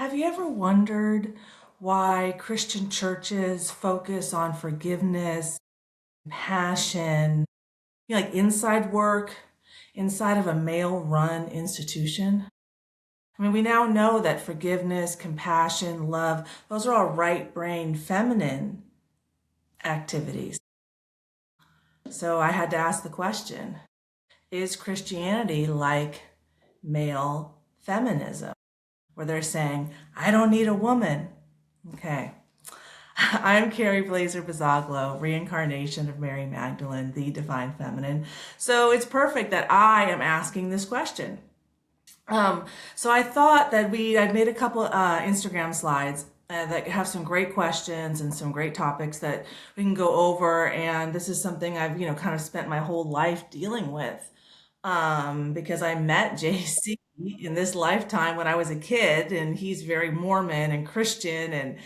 Have you ever wondered why Christian churches focus on forgiveness, passion, like inside work, inside of a male-run institution? I mean, we now know that forgiveness, compassion, love, those are all right-brain feminine activities. So I had to ask the question, is Christianity like male feminism, where they're saying, I don't need a woman? Okay. I'm Kerry Blaser, reincarnation of Mary Magdalene, the divine feminine. So it's perfect that I am asking this question. So I thought that I'd made a couple Instagram slides that have some great questions and some great topics that we can go over. And this is something I've, kind of spent my whole life dealing with because I met JC in this lifetime when I was a kid, and he's very Mormon and Christian,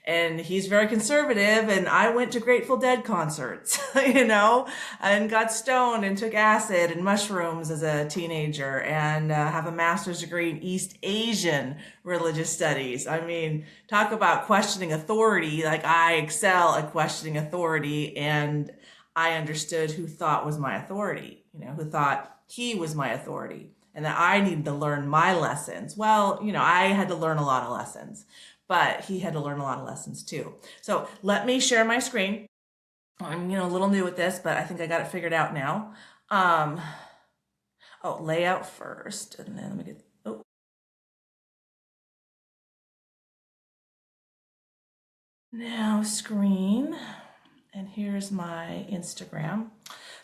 and he's very conservative, and I went to Grateful Dead concerts, and got stoned and took acid and mushrooms as a teenager, and have a master's degree in East Asian religious studies. I mean, talk about questioning authority. Like, I excel at questioning authority, and I understood who thought was my authority, who thought he was my authority, and that I needed to learn my lessons. Well, I had to learn a lot of lessons, but he had to learn a lot of lessons too. So let me share my screen. I'm, a little new at this, but I think I got it figured out now. Layout first, and then let me get, now screen, and here's my Instagram.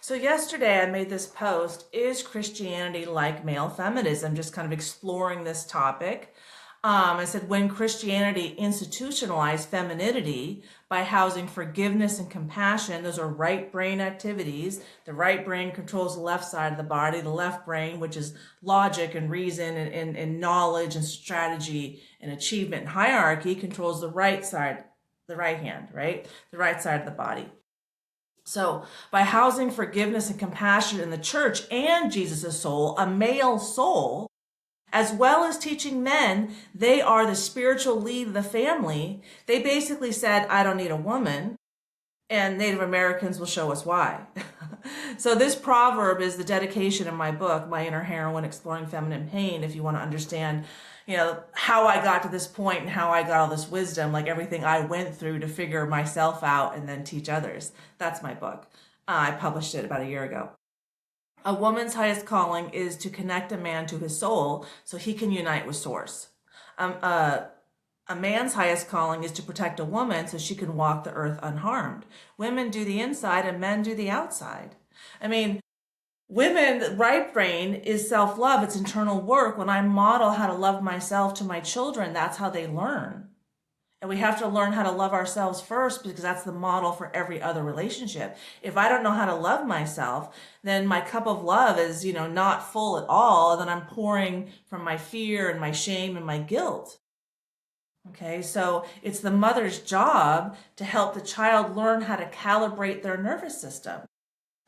So yesterday I made this post, is Christianity like male feminism? Just kind of exploring this topic. I said, when Christianity institutionalized femininity by housing forgiveness and compassion, those are right brain activities. The right brain controls the left side of the body. The left brain, which is logic and reason and knowledge and strategy and achievement and hierarchy, controls the right side, the right hand, right? The right side of the body. So by housing forgiveness and compassion in the church and Jesus' soul, a male soul, as well as teaching men they are the spiritual lead of the family, they basically said, I don't need a woman, and Native Americans will show us why. So this proverb is the dedication in my book, My Inner Heroine, Exploring Feminine Pain, if you want to understand, how I got to this point and how I got all this wisdom, like everything I went through to figure myself out and then teach others. That's my book. I published it about a year ago. A woman's highest calling is to connect a man to his soul so he can unite with source. A man's highest calling is to protect a woman so she can walk the earth unharmed. Women do the inside and men do the outside. I mean, women, right brain is self-love. It's internal work. When I model how to love myself to my children, that's how they learn. And we have to learn how to love ourselves first, because that's the model for every other relationship. If I don't know how to love myself, then my cup of love is, not full at all. And then I'm pouring from my fear and my shame and my guilt. Okay, so it's the mother's job to help the child learn how to calibrate their nervous system.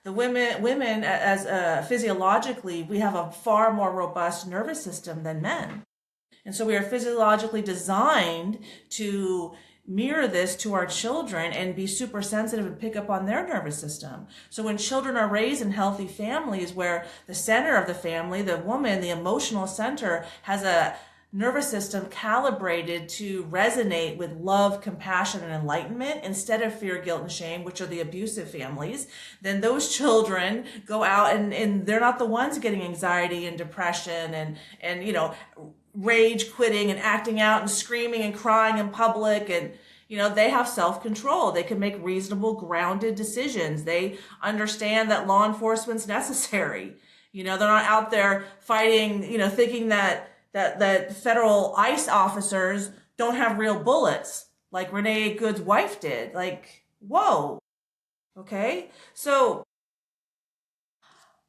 The women, as physiologically, we have a far more robust nervous system than men. And so we are physiologically designed to mirror this to our children and be super sensitive and pick up on their nervous system. So when children are raised in healthy families where the center of the family, the woman, the emotional center, has a nervous system calibrated to resonate with love, compassion, and enlightenment instead of fear, guilt, and shame, which are the abusive families, then those children go out and they're not the ones getting anxiety and depression and rage quitting and acting out and screaming and crying in public. And they have self-control. They can make reasonable, grounded decisions. They understand that law enforcement's necessary. They're not out there fighting, thinking that federal ICE officers don't have real bullets like Renee Good's wife did. Like, whoa. Okay? So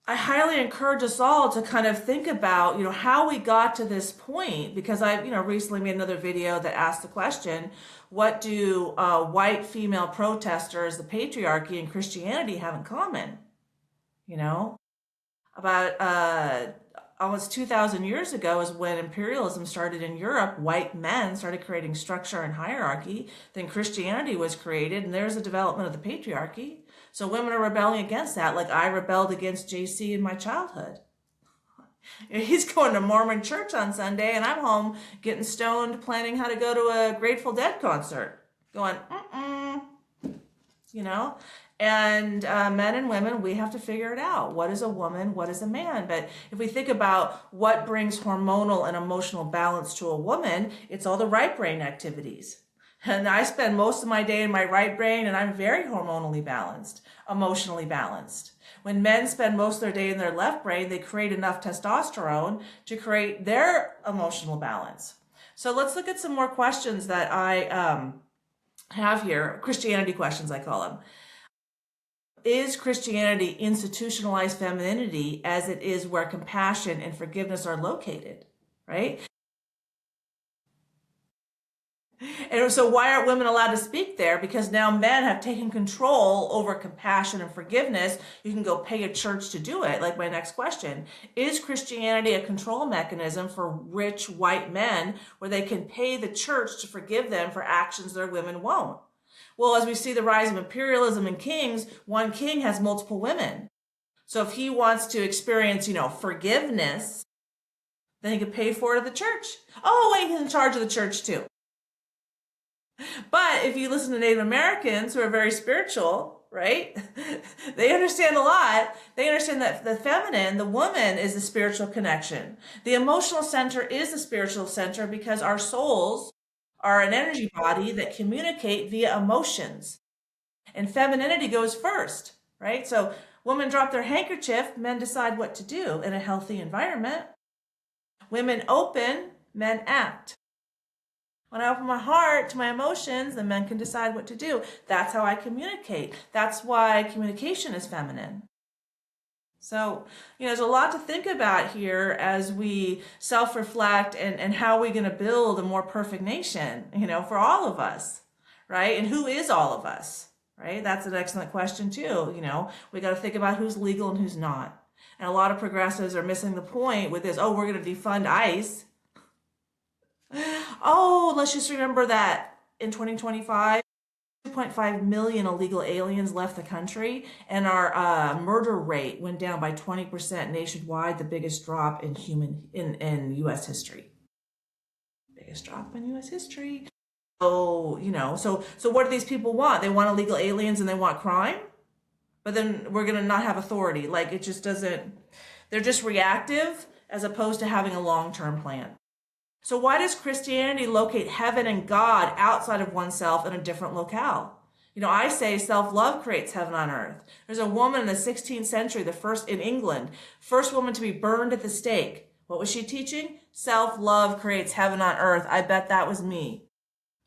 I highly encourage us all to kind of think about, how we got to this point, because I, recently made another video that asked the question, what do white female protesters, the patriarchy, and Christianity have in common? About almost 2,000 years ago is when imperialism started in Europe. White men started creating structure and hierarchy. Then Christianity was created, and there's the development of the patriarchy. So women are rebelling against that, like I rebelled against JC in my childhood. He's going to Mormon church on Sunday, and I'm home getting stoned, planning how to go to a Grateful Dead concert. Going, you know? And men and women, we have to figure it out. What is a woman? What is a man? But if we think about what brings hormonal and emotional balance to a woman, it's all the right brain activities. And I spend most of my day in my right brain, and I'm very hormonally balanced, emotionally balanced. When men spend most of their day in their left brain, they create enough testosterone to create their emotional balance. So let's look at some more questions that I have here, Christianity questions, I call them. Is Christianity institutionalized femininity as it is where compassion and forgiveness are located, right? And so why aren't women allowed to speak there? Because now men have taken control over compassion and forgiveness. You can go pay a church to do it. Like my next question, is Christianity a control mechanism for rich white men where they can pay the church to forgive them for actions their women won't? Well, as we see the rise of imperialism and kings, one king has multiple women. So if he wants to experience, forgiveness, then he can pay for it at the church. Oh, wait, he's in charge of the church too. But if you listen to Native Americans who are very spiritual, right? They understand a lot. They understand that the feminine, the woman, is the spiritual connection. The emotional center is the spiritual center because our souls are an energy body that communicate via emotions. And femininity goes first, right? So women drop their handkerchief, men decide what to do in a healthy environment. Women open, men act. When I open my heart to my emotions, the men can decide what to do. That's how I communicate. That's why communication is feminine. So, there's a lot to think about here as we self-reflect and how we're going to build a more perfect nation, for all of us, right? And who is all of us, right? That's an excellent question too. We got to think about who's legal and who's not. And a lot of progressives are missing the point with this, we're going to defund ICE. Let's just remember that in 2025, 2.5 million illegal aliens left the country, and our murder rate went down by 20% nationwide, the biggest drop in U.S. history. Biggest drop in U.S. history. So, so what do these people want? They want illegal aliens and they want crime, but then we're going to not have authority. Like it just doesn't, they're just reactive as opposed to having a long-term plan. So why does Christianity locate heaven and God outside of oneself in a different locale? I say self-love creates heaven on earth. There's a woman in the 16th century, the first in England, first woman to be burned at the stake. What was she teaching? Self-love creates heaven on earth. I bet that was me.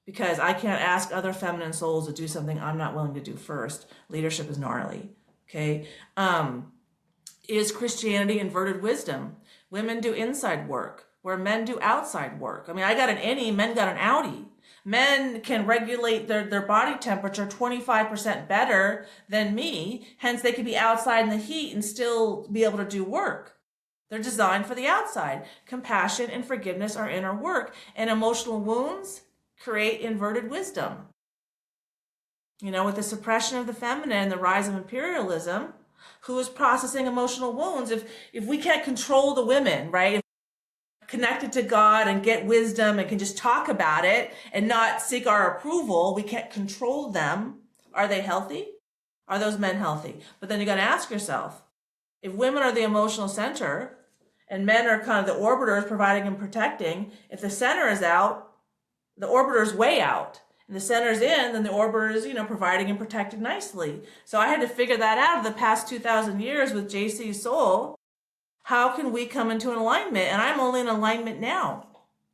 Because I can't ask other feminine souls to do something I'm not willing to do first. Leadership is gnarly. Okay. Is Christianity inverted wisdom? Women do inside work, where men do outside work. I got an innie, men got an outie. Men can regulate their body temperature 25% better than me. Hence, they can be outside in the heat and still be able to do work. They're designed for the outside. Compassion and forgiveness are inner work. And emotional wounds create inverted wisdom. With the suppression of the feminine and the rise of imperialism, who is processing emotional wounds? If we can't control the women, right? Connected to God and get wisdom and can just talk about it and not seek our approval, we can't control them. Are they healthy? Are those men healthy? But then you got to ask yourself, if women are the emotional center and men are kind of the orbiters providing and protecting, if the center is out, the orbiter's way out. And the center's in, then the orbiter is, providing and protecting nicely. So I had to figure that out in the past 2,000 years with JC's soul. How can we come into an alignment? And I'm only in alignment now.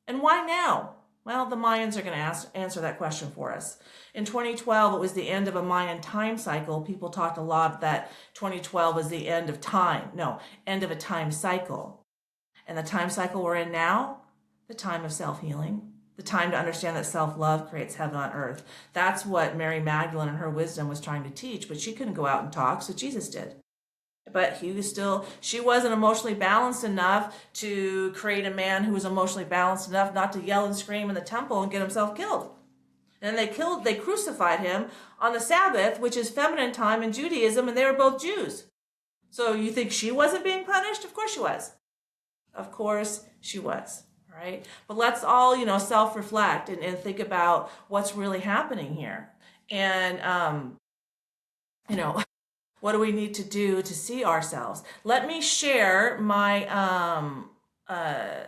And why now? Well, the Mayans are going to answer that question for us. In 2012, it was the end of a Mayan time cycle. People talked a lot that 2012 was the end of time. No, end of a time cycle. And the time cycle we're in now, the time of self-healing, the time to understand that self-love creates heaven on earth. That's what Mary Magdalene and her wisdom was trying to teach, but she couldn't go out and talk, so Jesus did. But she wasn't emotionally balanced enough to create a man who was emotionally balanced enough not to yell and scream in the temple and get himself killed. And they crucified him on the Sabbath, which is feminine time in Judaism, and they were both Jews. So you think she wasn't being punished? Of course she was. Of course she was, right? But let's all, self-reflect and think about what's really happening here. And, what do we need to do to see ourselves? Let me share my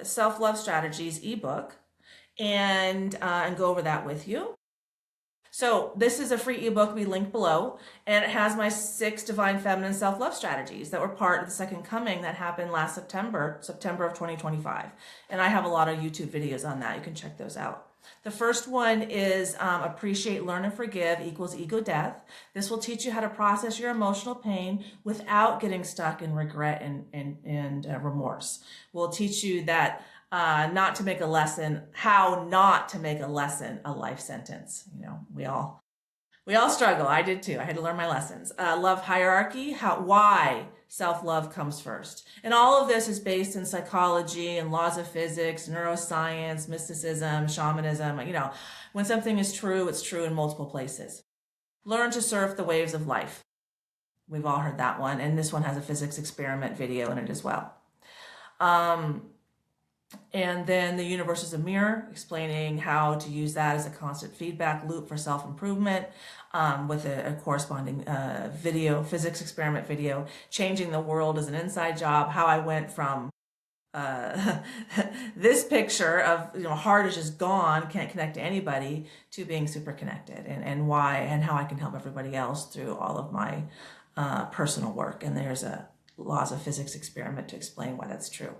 self-love strategies ebook and go over that with you. So this is a free ebook we link below, and it has my 6 divine feminine self-love strategies that were part of the second coming that happened last September of 2025. And I have a lot of YouTube videos on that. You can check those out. The first one is appreciate, learn, and forgive equals ego death. This will teach you how to process your emotional pain without getting stuck in regret and remorse. We'll teach you that how not to make a lesson a life sentence. We all struggle. I did too. I had to learn my lessons. Love hierarchy, why self-love comes first. And all of this is based in psychology and laws of physics, neuroscience, mysticism, shamanism. When something is true, it's true in multiple places. Learn to surf the waves of life. We've all heard that one. And this one has a physics experiment video in it as well. And then the universe is a mirror, explaining how to use that as a constant feedback loop for self-improvement, with a corresponding physics experiment video, changing the world as an inside job, how I went from this picture of heart is just gone, can't connect to anybody, to being super connected, and why and how I can help everybody else through all of my personal work. And there's a laws of physics experiment to explain why that's true.